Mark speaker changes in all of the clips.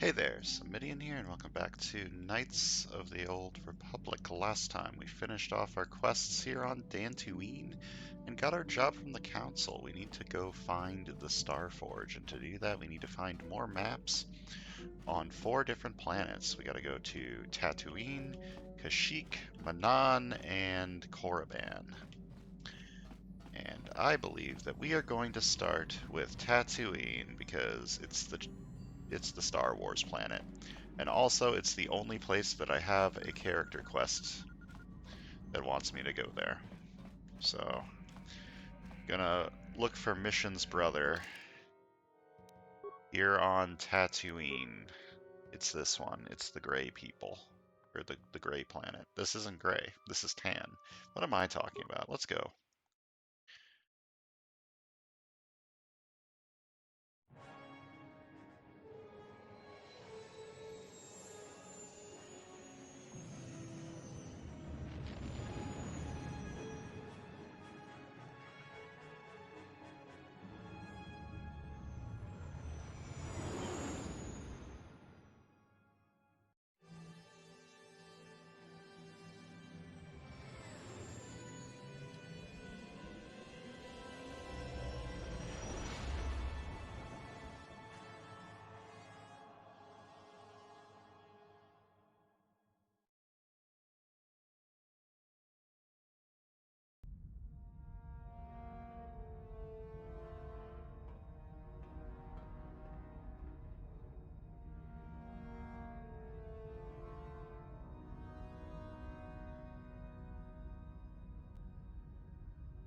Speaker 1: Hey there, Samitian here, and welcome back to Knights of the Old Republic. Last time we finished off our quests here on Dantooine and got our job from the council. We need to go find the Star Forge, and to do that we need to find more maps on 4 different planets. We gotta go to Tatooine, Kashyyyk, Manaan, and Korriban. And I believe that we are going to start with Tatooine because it's the Star Wars planet. And also, it's the only place that I have a character quest that wants me to go there. So, gonna look for Mission's brother here on Tatooine. It's this one. It's the gray people. Or the gray planet. This isn't gray. This is tan. What am I talking about? Let's go.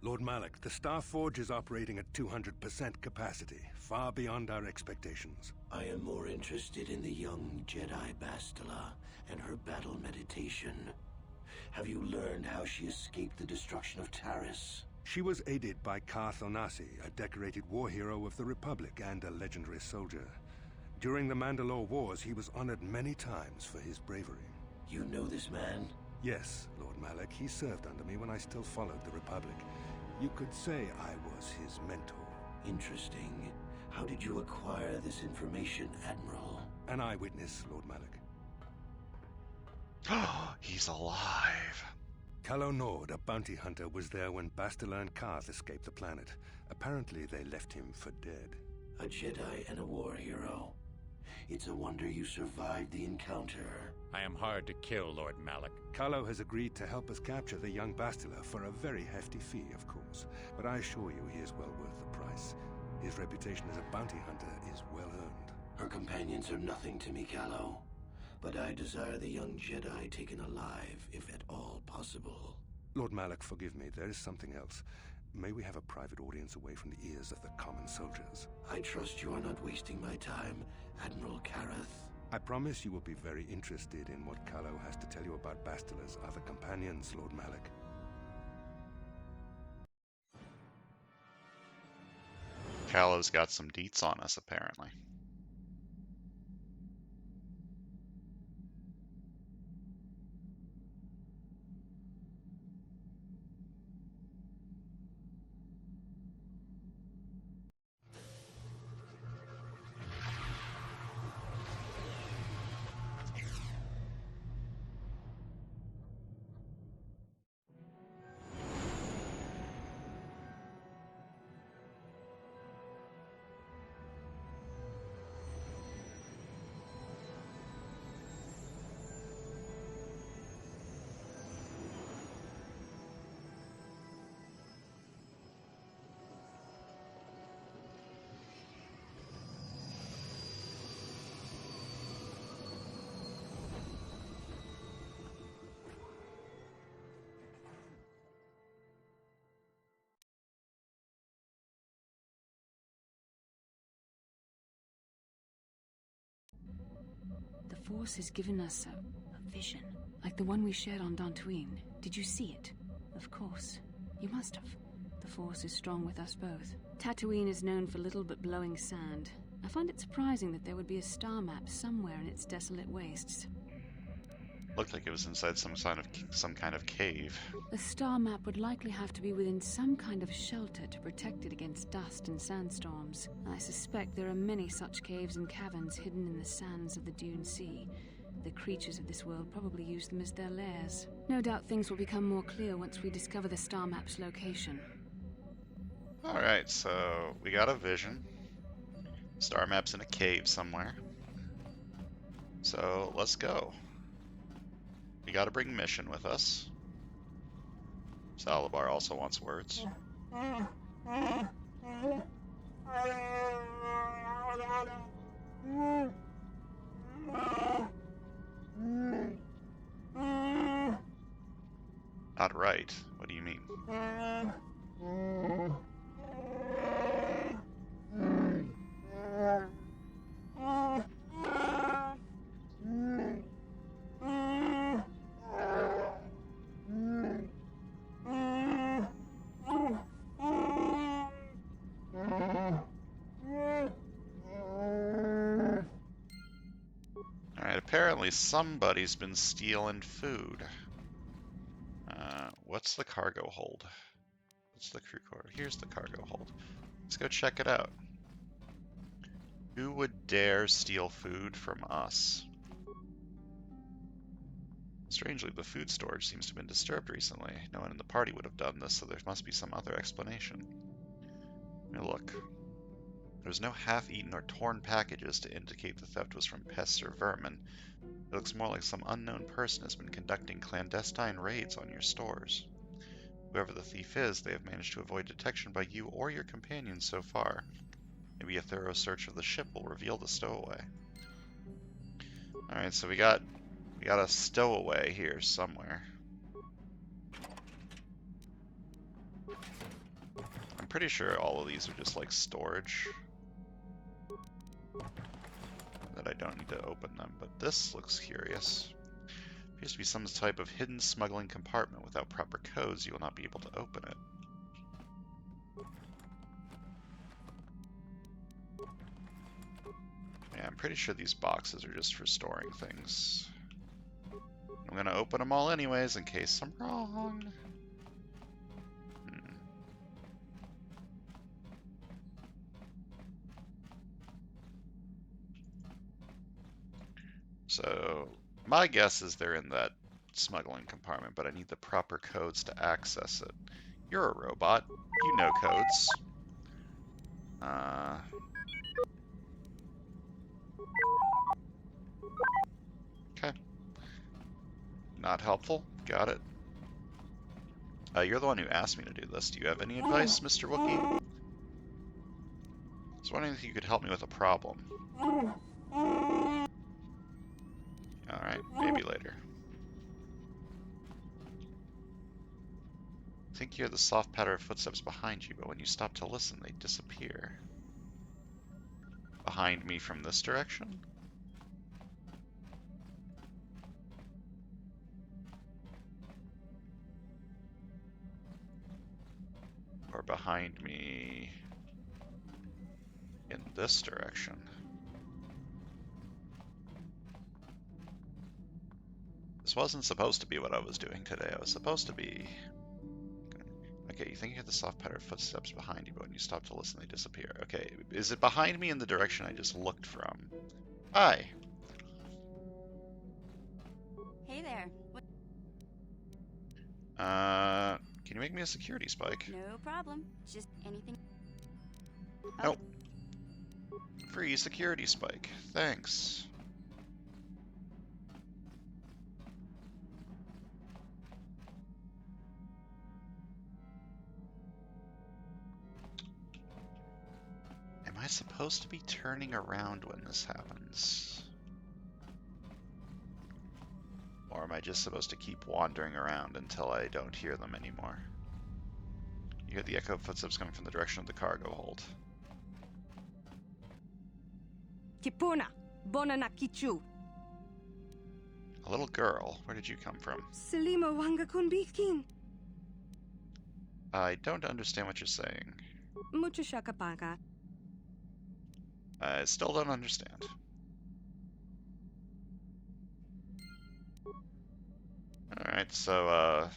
Speaker 2: Lord Malak, the Star Forge is operating at 200% capacity, far beyond our expectations.
Speaker 3: I am more interested in the young Jedi Bastila and her battle meditation. Have you learned how she escaped the destruction of Taris?
Speaker 2: She was aided by Karth Onasi, a decorated war hero of the Republic and a legendary soldier. During the Mandalore Wars, he was honored many times for his bravery.
Speaker 3: You know this man?
Speaker 2: Yes, Lord Malak. He served under me when I still followed the Republic. You could say I was his mentor.
Speaker 3: Interesting. How did you acquire this information, Admiral?
Speaker 2: An eyewitness, Lord Malak.
Speaker 1: He's alive.
Speaker 2: Calo Nord, a bounty hunter, was there when Bastila and Karth escaped the planet. Apparently they left him for dead.
Speaker 3: A Jedi and a war hero. It's a wonder you survived the encounter.
Speaker 4: I am hard to kill, Lord Malak.
Speaker 2: Calo has agreed to help us capture the young Bastila for a very hefty fee, of course. But I assure you he is well worth the price. His reputation as a bounty hunter is well earned.
Speaker 3: Her companions are nothing to me, Calo. But I desire the young Jedi taken alive, if at all possible.
Speaker 2: Lord Malak, forgive me, there is something else. May we have a private audience away from the ears of the common soldiers?
Speaker 3: I trust you are not wasting my time, Admiral Karath.
Speaker 2: I promise you will be very interested in what Calo has to tell you about Bastila's other companions, Lord Malak.
Speaker 1: Calo's got some deets on us, apparently.
Speaker 5: The Force has given us a vision, like the one we shared on Dantooine. Did you see it? Of course. You must have. The Force is strong with us both. Tatooine is known for little but blowing sand. I find it surprising that there would be a star map somewhere in its desolate wastes.
Speaker 1: Looked like it was inside some kind of cave.
Speaker 5: The star map would likely have to be within some kind of shelter to protect it against dust and sandstorms. I suspect there are many such caves and caverns hidden in the sands of the Dune Sea. The creatures of this world probably use them as their lairs. No doubt things will become more clear once we discover the star map's location.
Speaker 1: Alright, so we got a vision. Star map's in a cave somewhere. So let's go. We gotta bring Mission with us. Salabar also wants words. Not right. What do you mean? Alright, apparently somebody's been stealing food. What's the cargo hold? What's the crew quarter? Here's the cargo hold. Let's go check it out. Who would dare steal food from us? Strangely, the food storage seems to have been disturbed recently. No one in the party would have done this, so there must be some other explanation. Let me look. There's no half-eaten or torn packages to indicate the theft was from pests or vermin. It looks more like some unknown person has been conducting clandestine raids on your stores. Whoever the thief is, they have managed to avoid detection by you or your companions so far. Maybe a thorough search of the ship will reveal the stowaway. Alright, so we got a stowaway here somewhere. I'm pretty sure all of these are just like storage. That I don't need to open them, but this looks curious. Appears to be some type of hidden smuggling compartment. Without proper codes, you will not be able to open it. Yeah, I'm pretty sure these boxes are just for storing things. I'm gonna open them all anyways, in case I'm wrong. So, my guess is they're in that smuggling compartment, but I need the proper codes to access it. You're a robot. You know codes. Okay. Not helpful. Got it. You're the one who asked me to do this. Do you have any advice, Mr. Wookiee? I was wondering if you could help me with a problem. Alright, maybe later. I think you hear the soft patter of footsteps behind you, but when you stop to listen, they disappear. Behind me from this direction? Or behind me in this direction? This wasn't supposed to be what I was doing today. I was supposed to be... Okay, you think you hear the soft patter of footsteps behind you, but when you stop to listen, they disappear. Okay, is it behind me in the direction I just looked from? Hi.
Speaker 6: Hey there.
Speaker 1: Can you make me a security spike?
Speaker 6: No problem. Just anything.
Speaker 1: Nope. Free security spike. Thanks. Am I supposed to be turning around when this happens? Or am I just supposed to keep wandering around until I don't hear them anymore? You hear the echo of footsteps coming from the direction of the cargo hold.
Speaker 6: Kipuna, Bonana Kichu.
Speaker 1: A little girl, where did you come from?
Speaker 6: Selima Wanga Kunbikin.
Speaker 1: I don't understand what you're saying.
Speaker 6: Mucho shakapaka.
Speaker 1: I still don't understand. Alright, so,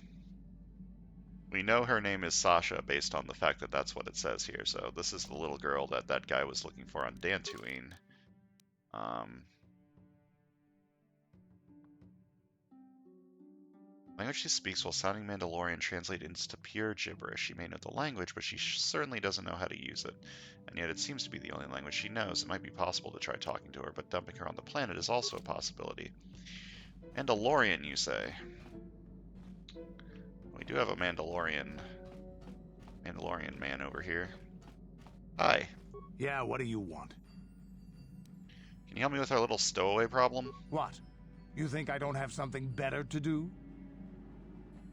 Speaker 1: we know her name is Sasha based on the fact that that's what it says here. So this is the little girl that that guy was looking for on Dantooine. Language she speaks while sounding Mandalorian translate into pure gibberish. She may know the language, but she certainly doesn't know how to use it. And yet it seems to be the only language she knows. It might be possible to try talking to her, but dumping her on the planet is also a possibility. Mandalorian, you say? We do have a Mandalorian man over here. Hi.
Speaker 7: Yeah, what do you want?
Speaker 1: Can you help me with our little stowaway problem?
Speaker 7: What? You think I don't have something better to do?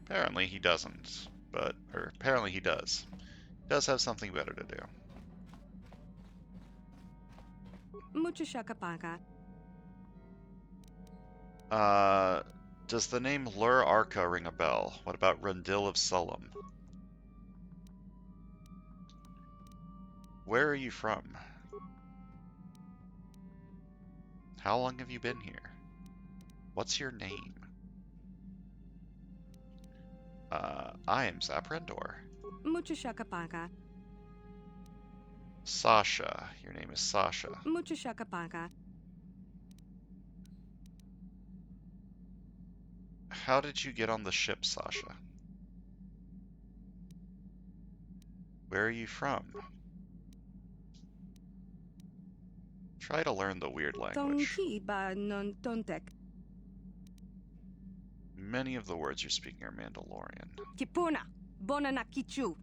Speaker 1: Apparently he doesn't, or apparently he does. He does have something better to do.
Speaker 6: Mucho shakapaka.
Speaker 1: Does the name Lur Arca ring a bell? What about Rundil of Sullum? Where are you from? How long have you been here? What's your name? I am Zaprendor.
Speaker 6: Mucho shakapaka.
Speaker 1: Sasha. Your name is Sasha.
Speaker 6: Mucho shakapaka.
Speaker 1: How did you get on the ship, Sasha? Where are you from? Try to learn the weird language.
Speaker 6: Tonki ba non tontek.
Speaker 1: Many of the words you're speaking are Mandalorian.
Speaker 6: Kipuna. Bona na kichu.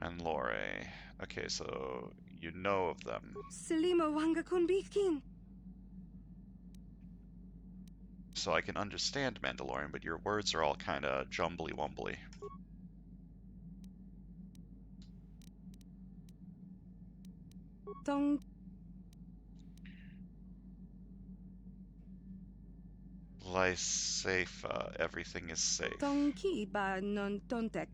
Speaker 1: And Lore. Okay, so you know of them.
Speaker 6: Selima wanga kunbikin.
Speaker 1: So I can understand Mandalorian, but your words are all kind of jumbly-wumbly.
Speaker 6: Tong
Speaker 1: Lysafa, everything is safe.
Speaker 6: Tonki ba non tontek.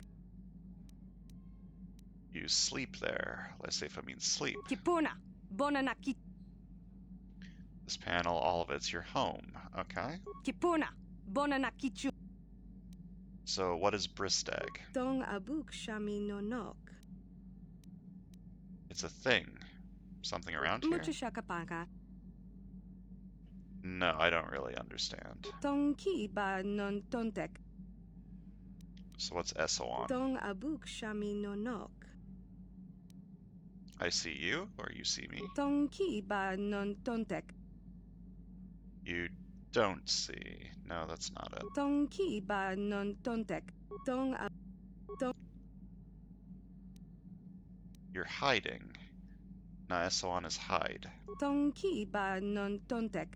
Speaker 1: You sleep there. Lysafa means sleep.
Speaker 6: Kipuna. Bona na kichu.
Speaker 1: This panel, all of it's your home. Okay.
Speaker 6: Kipuna. Bona na kichu.
Speaker 1: So what is Bristag?
Speaker 6: Tong abuk shami no nok.
Speaker 1: It's a thing. Something around here?
Speaker 6: Mucho shakapaka.
Speaker 1: No, I don't really understand.
Speaker 6: Tonki ba non tontek.
Speaker 1: So what's Essoan?
Speaker 6: Tong abuk shami no nok.
Speaker 1: I see you, or you see me?
Speaker 6: Tonki ba non tontek.
Speaker 1: You don't see. No, that's not it.
Speaker 6: Tonki ba non tontek. Tong ab
Speaker 1: You're hiding. No, Essoan is hide.
Speaker 6: Tonki ba non tontek.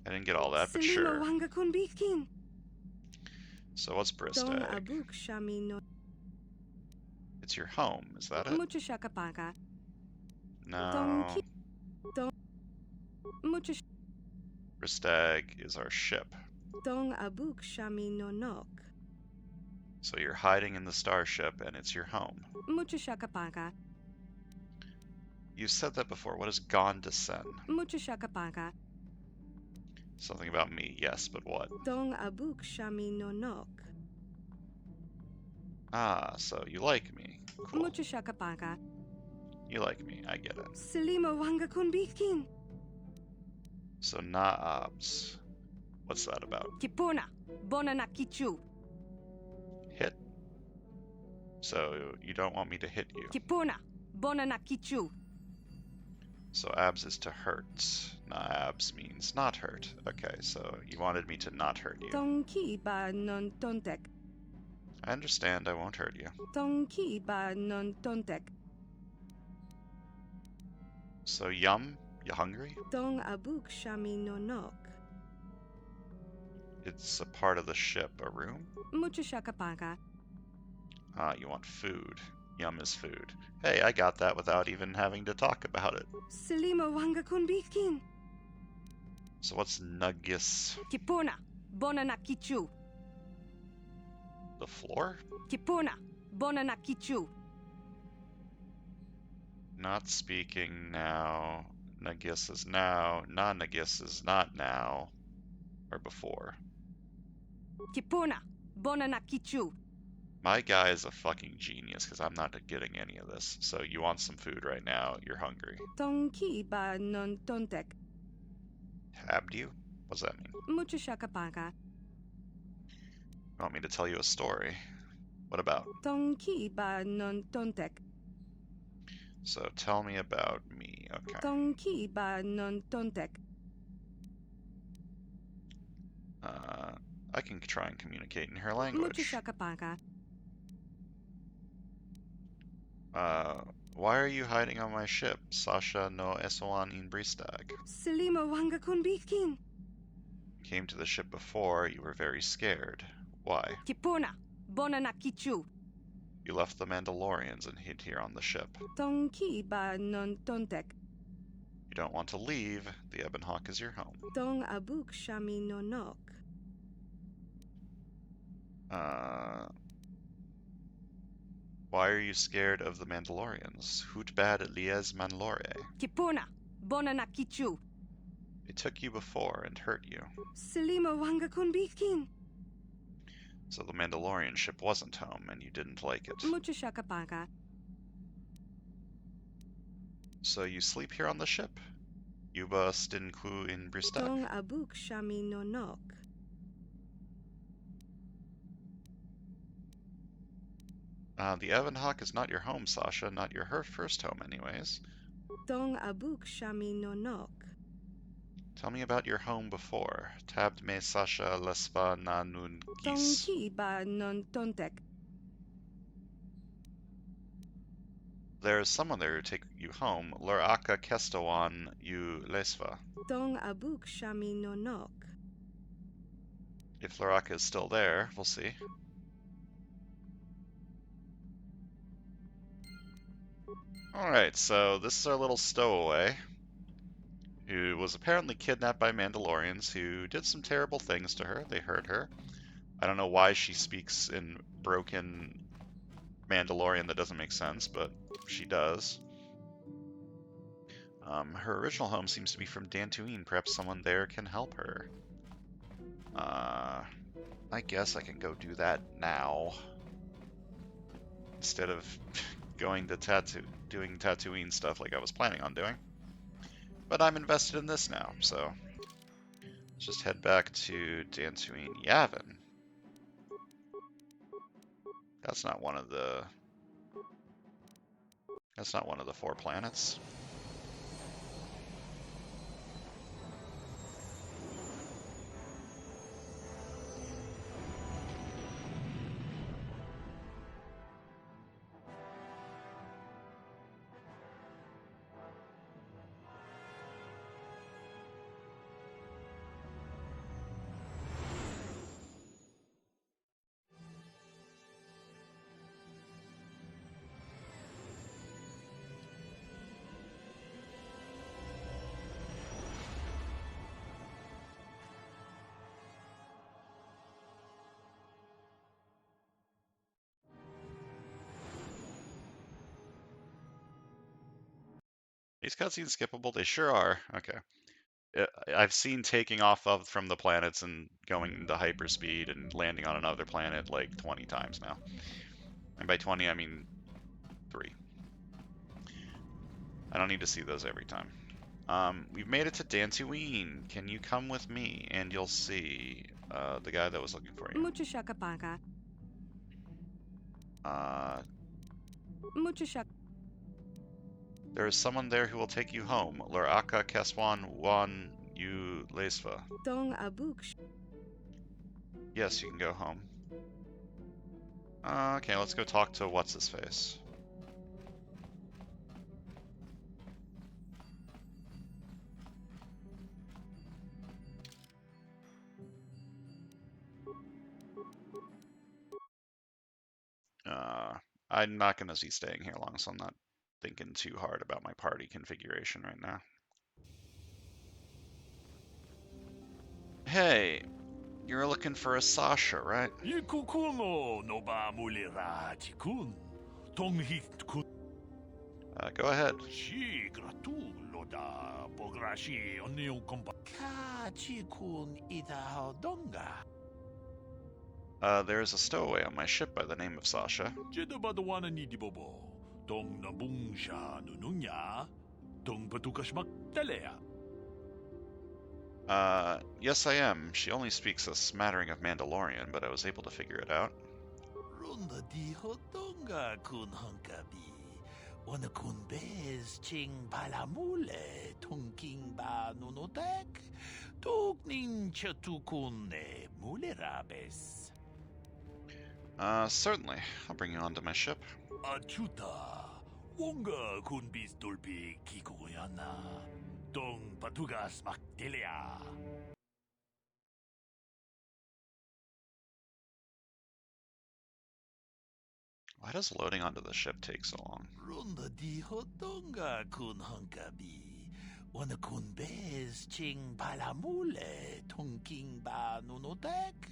Speaker 1: I didn't get all that, but
Speaker 6: Selima
Speaker 1: sure.
Speaker 6: wanga kunbikin.
Speaker 1: So what's
Speaker 6: Tong
Speaker 1: Bristag?
Speaker 6: abuk shami no.
Speaker 1: It's your home, is that it?
Speaker 6: Mucho shakapaka.
Speaker 1: No.
Speaker 6: Tonki. Mucho.
Speaker 1: Bristag is our ship.
Speaker 6: Tong abuk shami no nok.
Speaker 1: So you're hiding in the starship, and it's your home.
Speaker 6: Mucho shakapaka.
Speaker 1: You've said that before. What is Gondesen?
Speaker 6: Mucho shakapaka.
Speaker 1: Something about me, yes, but what?
Speaker 6: Tong abuk shami no nok.
Speaker 1: Ah, so you like me. Cool.
Speaker 6: Mucho shakapaka.
Speaker 1: You like me, I get it.
Speaker 6: Selima wanga kunbikin.
Speaker 1: So Naabs. What's that about?
Speaker 6: Kipuna. Bona na kichu.
Speaker 1: Hit? So you don't want me to hit you.
Speaker 6: Kipuna. Bona na kichu.
Speaker 1: So abs is to hurt. Naabs means not hurt. Okay, so you wanted me to not hurt you.
Speaker 6: Tonki ba non tontek.
Speaker 1: I understand, I won't hurt you.
Speaker 6: Tonki ba non tontek.
Speaker 1: So Yum, you hungry?
Speaker 6: Tong abuk shami no nok.
Speaker 1: It's a part of the ship, a room?
Speaker 6: Mucho shakapaka.
Speaker 1: Ah, you want food. Yum is food. Hey, I got that without even having to talk about it.
Speaker 6: Selima wanga kunbikin.
Speaker 1: So what's Nuggus?
Speaker 6: Kipuna. Bona na kichu.
Speaker 1: The floor?
Speaker 6: Kipuna. Bona na kichu.
Speaker 1: Not speaking now. Nuggus is now. Non-Nuggus is not now. or before?
Speaker 6: Kipuna, Bonana Kichu.
Speaker 1: My guy is a fucking genius because I'm not getting any of this. So you want some food right now? You're hungry.
Speaker 6: Tonki ba non tontek.
Speaker 1: Tabbed you? What does that mean?
Speaker 6: Mucho shakapaga.
Speaker 1: You want me to tell you a story? What about?
Speaker 6: Tonki ba non tontek.
Speaker 1: So tell me about me. Okay.
Speaker 6: Tonki ba non tontek.
Speaker 1: I can try and communicate in her
Speaker 6: Mucho
Speaker 1: language.
Speaker 6: shakapaga.
Speaker 1: Why are you hiding on my ship? Sasha no Esoan in Bristag.
Speaker 6: Selimo wanga kunbitkin.
Speaker 1: Came to the ship before, you were very scared. Why?
Speaker 6: Kipuna, Bonana Kichu.
Speaker 1: You left the Mandalorians and hid here on the ship.
Speaker 6: Tonki ba non tontek.
Speaker 1: You don't want to leave. The Ebon Hawk is your home.
Speaker 6: Tong abuk shami no nok.
Speaker 1: Why are you scared of the Mandalorians? Hutbad liez manlore.
Speaker 6: Kipuna, Bonana Kichu.
Speaker 1: They took you before and hurt you.
Speaker 6: Selimo wanga kunbitkin.
Speaker 1: So the Mandalorian ship wasn't home and you didn't like it.
Speaker 6: Mucho shakapaga.
Speaker 1: So you sleep here on the ship? Yuba Stinku in Bristag.
Speaker 6: Tong abuk shami no nok.
Speaker 1: The Ebon Hawk is not your home, Sasha. Not your first home, anyways.
Speaker 6: Tong abuk shami no nok.
Speaker 1: Tell me about your home before. Tabbed me Sasha lesva na nun
Speaker 6: Tong
Speaker 1: gis.
Speaker 6: ki ba non tontek.
Speaker 1: There is someone there who take you home. Luraka kestawan you lesva.
Speaker 6: Tong abuk shami no nok.
Speaker 1: If Luraka is still there, we'll see. Alright, so this is our little stowaway, who was apparently kidnapped by Mandalorians who did some terrible things to her. They hurt her. I don't know why she speaks in broken Mandalorian that doesn't make sense, but she does. Her original home seems to be from Dantooine. Perhaps someone there can help her. I guess I can go do that now. Instead of going to doing Tatooine stuff like I was planning on doing. But I'm invested in this now, so let's just head back to Dantooine Yavin. That's not one of the 4 planets. These cutscenes skippable? They sure are. Okay. I've seen taking off from the planets and going into hyperspeed and landing on another planet like 20 times now. And by 20, I mean 3. I don't need to see those every time. We've made it to Dantooine. Can you come with me? And you'll see the guy that was looking for you.
Speaker 6: Mucho shakapaga. Mucho shak.
Speaker 1: There is someone there who will take you home. Luraka Keswan Wan Yu Lesva.
Speaker 6: Tong abuk.
Speaker 1: Yes, you can go home. Okay, let's go talk to what's-his-face. I'm not going to be staying here long, so I'm not thinking too hard about my party configuration right now. Hey, you're looking for a Sasha, right? Yeah, go ahead.
Speaker 8: Si gratulo da pograshi oniu kompa. Ka chikun ita donga.
Speaker 1: There's a stowaway on my ship by the name of Sasha.
Speaker 8: Jedabadawana ni dibobo. Dong nabungsha nununya. Dong batukashmak telea.
Speaker 1: Yes I am. She only speaks a smattering of Mandalorian, but I was able to figure it out.
Speaker 8: Runda di hodonga kun hunkabi. Wana kun bez ching palamule tunking ba nunotek. Tuknin chatukune mulerabes.
Speaker 1: Certainly. I'll bring you onto my ship.
Speaker 8: Achuta. Wonga kun bis dolpi kikoyana. Dong patugas maktelea.
Speaker 1: Why does loading onto the ship take so long?
Speaker 8: Runda di hodonga kun hunkabi. Wana kun bez ching palamule tunking ba nunotek.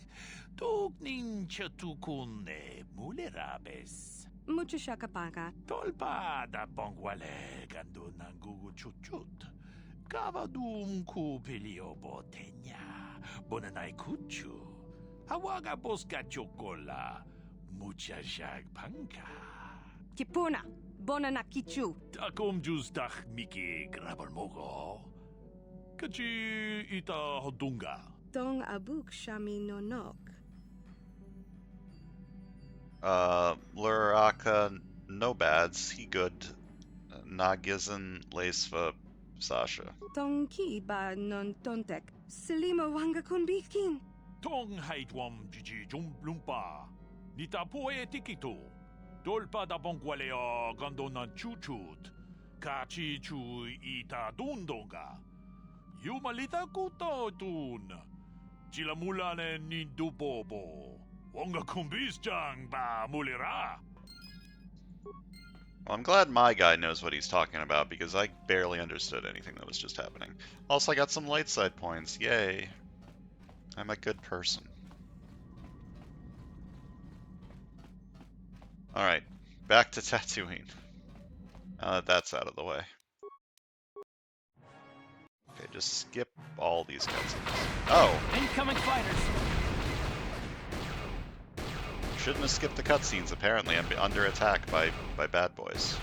Speaker 8: Tuknin chatukune mulerabes.
Speaker 6: Mucho shakapaka.
Speaker 8: Tolpa da bongwale gando nangugu chut. Kavadum ku pelio botenya. Bonanai kuchu. Hawaga boska chokola. Mucha jag panka.
Speaker 6: Kipuna. Bonana kichu.
Speaker 8: Takom justach miki grabalmogo. Kachi ita hodunga.
Speaker 6: Dong abuk shami nonok.
Speaker 1: Luraka, no bads. He good. Nagizan, Lacefa, Sasha.
Speaker 6: Dong ki ba non tontek. Selima wanga kun bikin.
Speaker 8: Tong haitwam jiji jumplumpa. Nita poe tikito. Dolpa da bongwaleo gandonan chuchut. Kachi chu ita dundonga. Yumalita kuto tun. Chilamulane nindubobo. Wonga kumbisjang ba mulira.
Speaker 1: Well, I'm glad my guy knows what he's talking about, because I barely understood anything that was just happening. Also, I got some light side points. Yay. I'm a good person. Alright, back to Tatooine. Now that that's out of the way. Okay, just skip all these cutscenes. Oh!
Speaker 9: Incoming fighters!
Speaker 1: Shouldn't have skipped the cutscenes, apparently. I'm under attack by bad boys.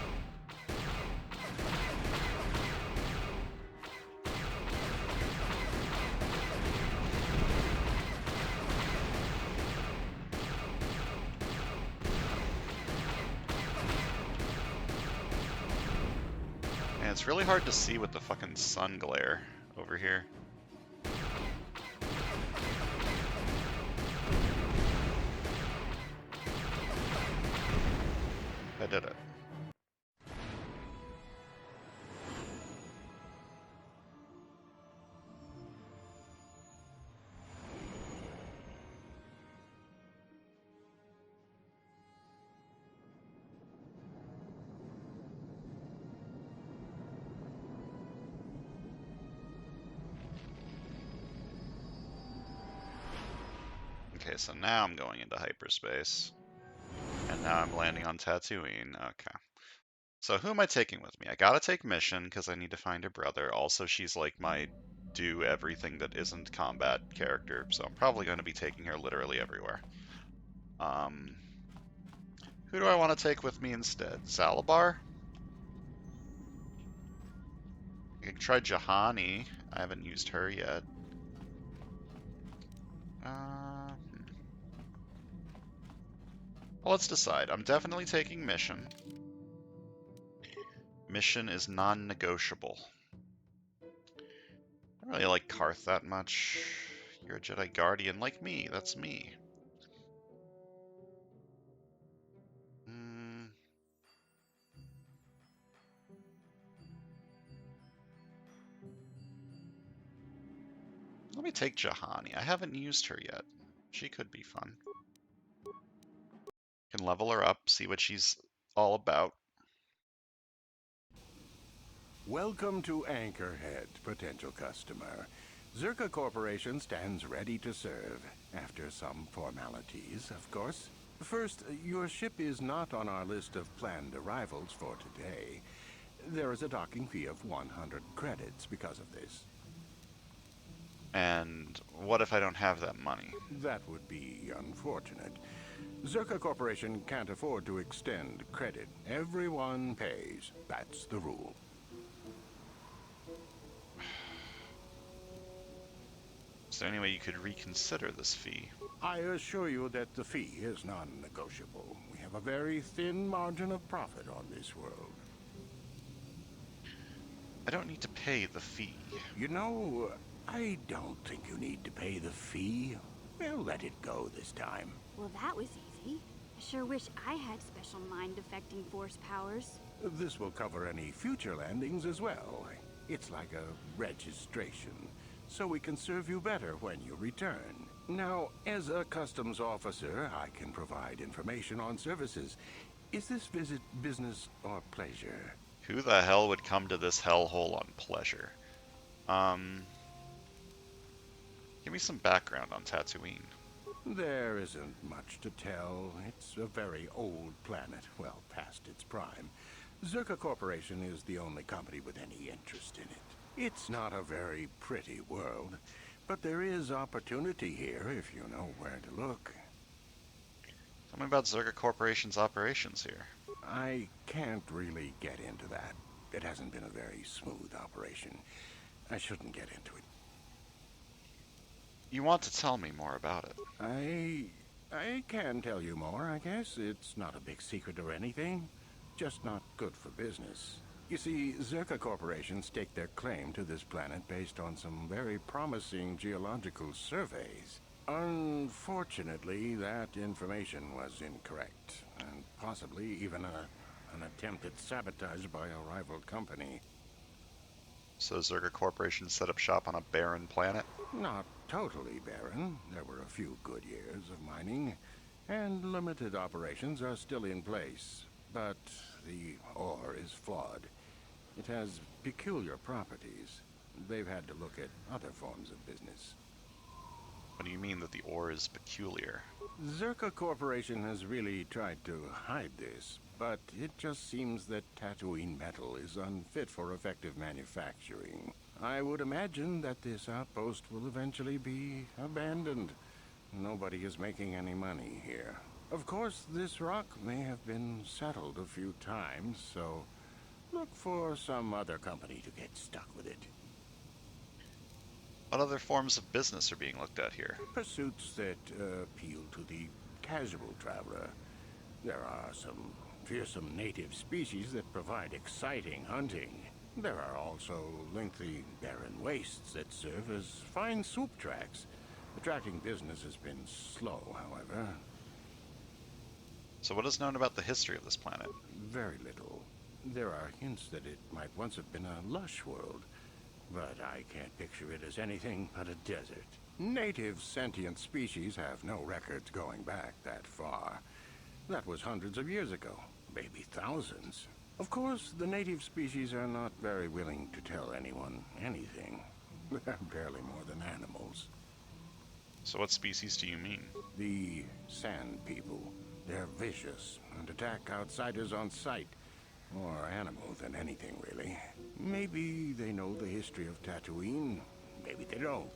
Speaker 1: And it's really hard to see with the fucking sun glare over here. I did it. Okay, so now I'm going into hyperspace. And now I'm landing on Tatooine. Okay. So who am I taking with me? I gotta take Mission, because I need to find her brother. Also, she's like my do everything that isn't combat character, so I'm probably going to be taking her literally everywhere. Who do I want to take with me instead? Zalabar? I can try Jahani. I haven't used her yet. Well, let's decide. I'm definitely taking Mission. Mission is non-negotiable. I don't really like Karth that much. You're a Jedi Guardian like me. That's me. Let me take Jahani. I haven't used her yet. She could be fun. Can level her up, see what she's all about.
Speaker 2: Welcome to Anchorhead, potential customer. Zerka Corporation stands ready to serve, after some formalities, of course. First, your ship is not on our list of planned arrivals for today. There is a docking fee of 100 credits because of this.
Speaker 1: And what if I don't have that money?
Speaker 2: That would be unfortunate. Zerka Corporation can't afford to extend credit. Everyone pays. That's the rule.
Speaker 1: Is there any way you could reconsider this fee?
Speaker 2: I assure you that the fee is non-negotiable. We have a very thin margin of profit on this world.
Speaker 1: I don't need to pay the fee.
Speaker 2: You know, I don't think you need to pay the fee. We'll let it go this time.
Speaker 9: Well, that was easy. I sure wish I had special mind-affecting force powers.
Speaker 2: This will cover any future landings as well. It's like a registration, so we can serve you better when you return. Now, as a customs officer, I can provide information on services. Is this visit business or pleasure?
Speaker 1: Who the hell would come to this hellhole on pleasure? Give me some background on Tatooine.
Speaker 2: There isn't much to tell. It's a very old planet, well past its prime. Zerka Corporation is the only company with any interest in it. It's not a very pretty world, but there is opportunity here if you know where to look.
Speaker 1: Tell me about Zerka Corporation's operations here.
Speaker 2: I can't really get into that. It hasn't been a very smooth operation. I shouldn't get into it.
Speaker 1: You want to tell me more about it?
Speaker 2: I can tell you more, I guess. It's not a big secret or anything. Just not good for business. You see, Zerka Corporation staked their claim to this planet based on some very promising geological surveys. Unfortunately, that information was incorrect, and possibly even an attempt at sabotage by a rival company.
Speaker 1: So Zerka Corporation set up shop on a barren planet?
Speaker 2: Not totally barren. There were a few good years of mining, and limited operations are still in place. But the ore is flawed. It has peculiar properties. They've had to look at other forms of business.
Speaker 1: What do you mean that the ore is peculiar?
Speaker 2: Zerka Corporation has really tried to hide this, but it just seems that Tatooine metal is unfit for effective manufacturing. I would imagine that this outpost will eventually be abandoned. Nobody is making any money here. Of course, this rock may have been settled a few times, so look for some other company to get stuck with it.
Speaker 1: What other forms of business are being looked at here?
Speaker 2: Pursuits that appeal to the casual traveler. There are some fearsome native species that provide exciting hunting. There are also lengthy barren wastes that serve as fine soup tracks. Attracting business has been slow, however.
Speaker 1: So what is known about the history of this planet?
Speaker 2: Very little. There are hints that it might once have been a lush world, but I can't picture it as anything but a desert. Native sentient species have no records going back that far. That was hundreds of years ago, maybe thousands. Of course, the native species are not very willing to tell anyone anything. They're barely more than animals.
Speaker 1: So what species do you mean?
Speaker 2: The Sand People. They're vicious and attack outsiders on sight. More animal than anything, really. Maybe they know the history of Tatooine. Maybe they don't.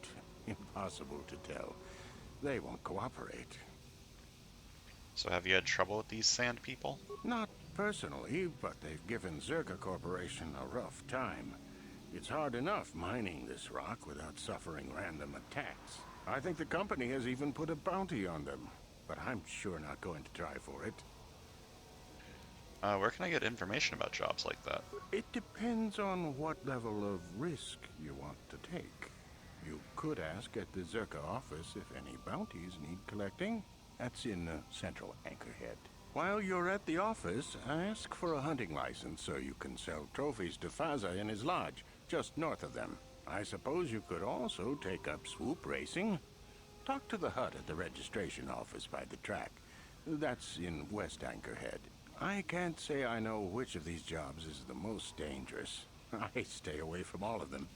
Speaker 2: Impossible to tell. They won't cooperate.
Speaker 1: So have you had trouble with these sand people?
Speaker 2: Not personally, but they've given Zerka Corporation a rough time. It's hard enough mining this rock without suffering random attacks. I think the company has even put a bounty on them, but I'm sure not going to try for it.
Speaker 1: Where can I get information about jobs like that?
Speaker 2: It depends on what level of risk you want to take. You could ask at the Zerka office if any bounties need collecting. That's in Central Anchorhead. While you're at the office, ask for a hunting license so you can sell trophies to Faza in his lodge, just north of them. I suppose you could also take up swoop racing. Talk to the hut at the registration office by the track. That's in West Anchorhead. I can't say I know which of these jobs is the most dangerous. I stay away from all of them.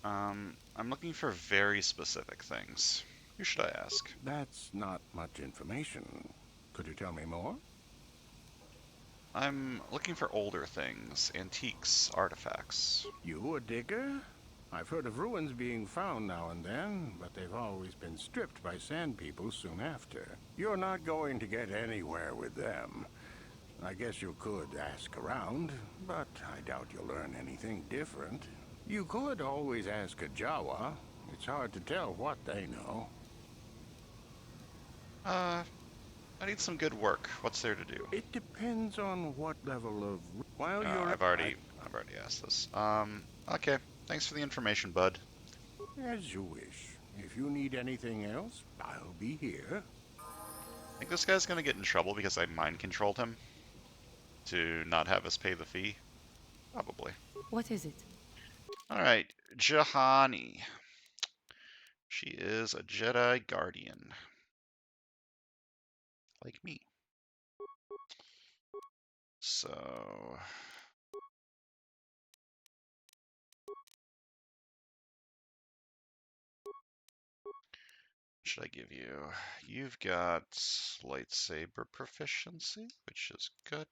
Speaker 1: I'm looking for very specific things. Who should I ask?
Speaker 2: That's not much information. Could you tell me more?
Speaker 1: I'm looking for older things, antiques, artifacts.
Speaker 2: You a digger? I've heard of ruins being found now and then, but they've always been stripped by sand people soon after. You're not going to get anywhere with them. I guess you could ask around, but I doubt you'll learn anything different. You could always ask a Jawa. It's hard to tell what they know.
Speaker 1: I need some good work. What's there to do?
Speaker 2: It depends on what level of... While
Speaker 1: Oh,
Speaker 2: you're...
Speaker 1: I've already asked this. Okay. Thanks for the information, bud.
Speaker 2: As you wish. If you need anything else, I'll be here.
Speaker 1: I think this guy's gonna get in trouble because I mind controlled him to not have us pay the fee. Probably.
Speaker 10: What is it?
Speaker 1: Alright, Jahani. She is a Jedi Guardian. Like me. So... what should I give you? You've got lightsaber proficiency, which is good.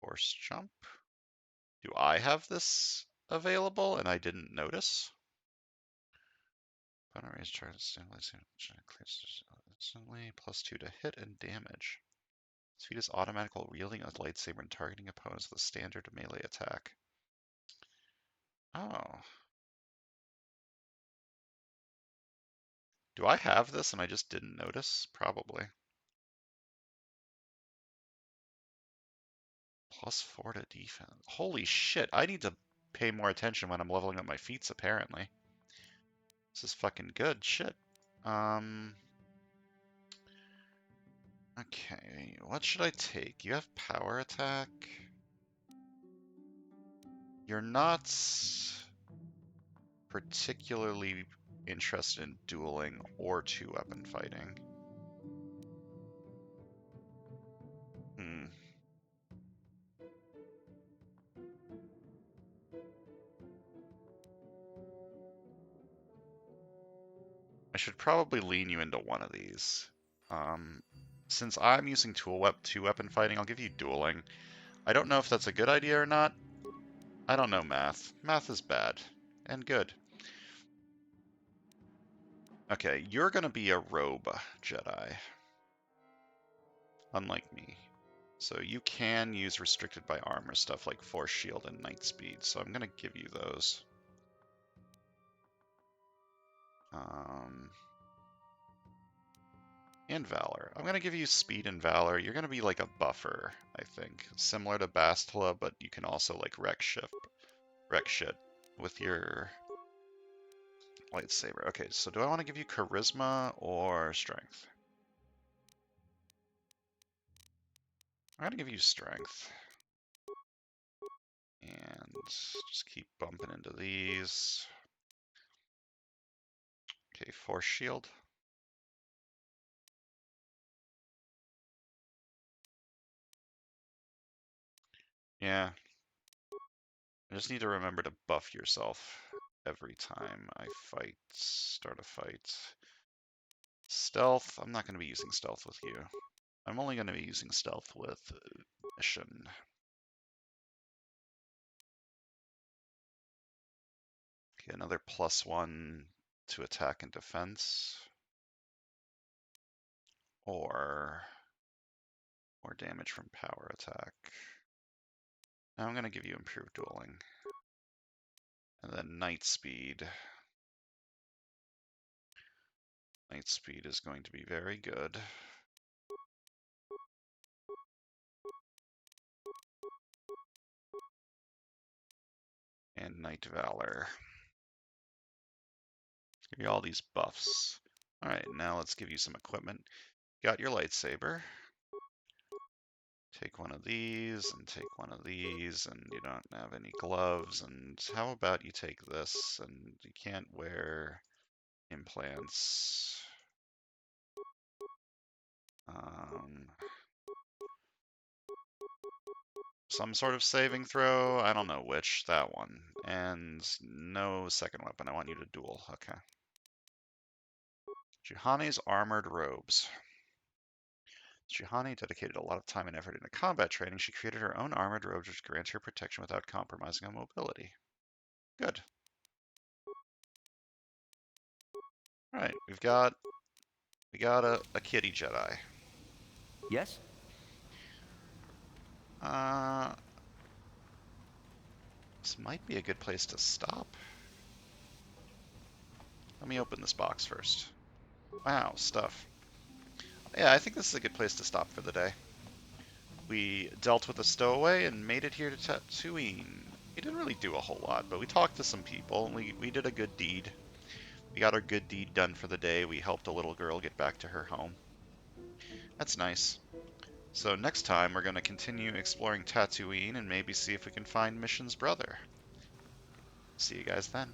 Speaker 1: Force jump. Do I have this available and I didn't notice? Opponent raise charge stand lightsaber instantly, +2 to hit and damage. Speed is automatical wielding a lightsaber and targeting opponents with a standard melee attack. Oh. Do I have this and I just didn't notice? Probably. +4 to defense. Holy shit, I need to pay more attention when I'm leveling up my feats, apparently. This is fucking good shit. Okay, what should I take? You have power attack. You're not particularly interested in dueling or two-weapon fighting. I should probably lean you into one of these. Since I'm using two-weapon fighting, I'll give you dueling. I don't know if that's a good idea or not. I don't know math. Math is bad. And good. Okay, you're gonna be a robe Jedi. Unlike me. So you can use restricted by armor stuff like Force Shield and Night Speed, so I'm gonna give you those. And Valor. I'm gonna give you Speed and Valor. You're gonna be like a buffer, I think. Similar to Bastila, but you can also like wreck shit with your lightsaber. Okay, so do I want to give you Charisma or Strength? I'm gonna give you Strength. And just keep bumping into these. Okay, Force Shield. Yeah. I just need to remember to buff yourself every time I start a fight. Stealth, I'm not going to be using stealth with you. I'm only going to be using stealth with Mission. Okay, another +1 to attack and defense. Or more damage from power attack. Now I'm going to give you improved dueling. And then Night Speed. Night Speed is going to be very good. And Night Valor. Let's give you all these buffs. Alright, now let's give you some equipment. Got your lightsaber. Take one of these, and take one of these, and you don't have any gloves, and how about you take this, and you can't wear implants. Some sort of saving throw, I don't know which, that one. And no second weapon, I want you to duel, okay. Juhani's armored robes. Juhani dedicated a lot of time and effort into combat training. She created her own armored robes which grants her protection without compromising on mobility. Good. Alright, we got a kitty Jedi.
Speaker 10: Yes?
Speaker 1: This might be a good place to stop. Let me open this box first. Wow, stuff. Yeah, I think this is a good place to stop for the day. We dealt with a stowaway and made it here to Tatooine. We didn't really do a whole lot, but we talked to some people, and we did a good deed. We got our good deed done for the day. We helped a little girl get back to her home. That's nice. So next time, we're going to continue exploring Tatooine and maybe see if we can find Mission's brother. See you guys then.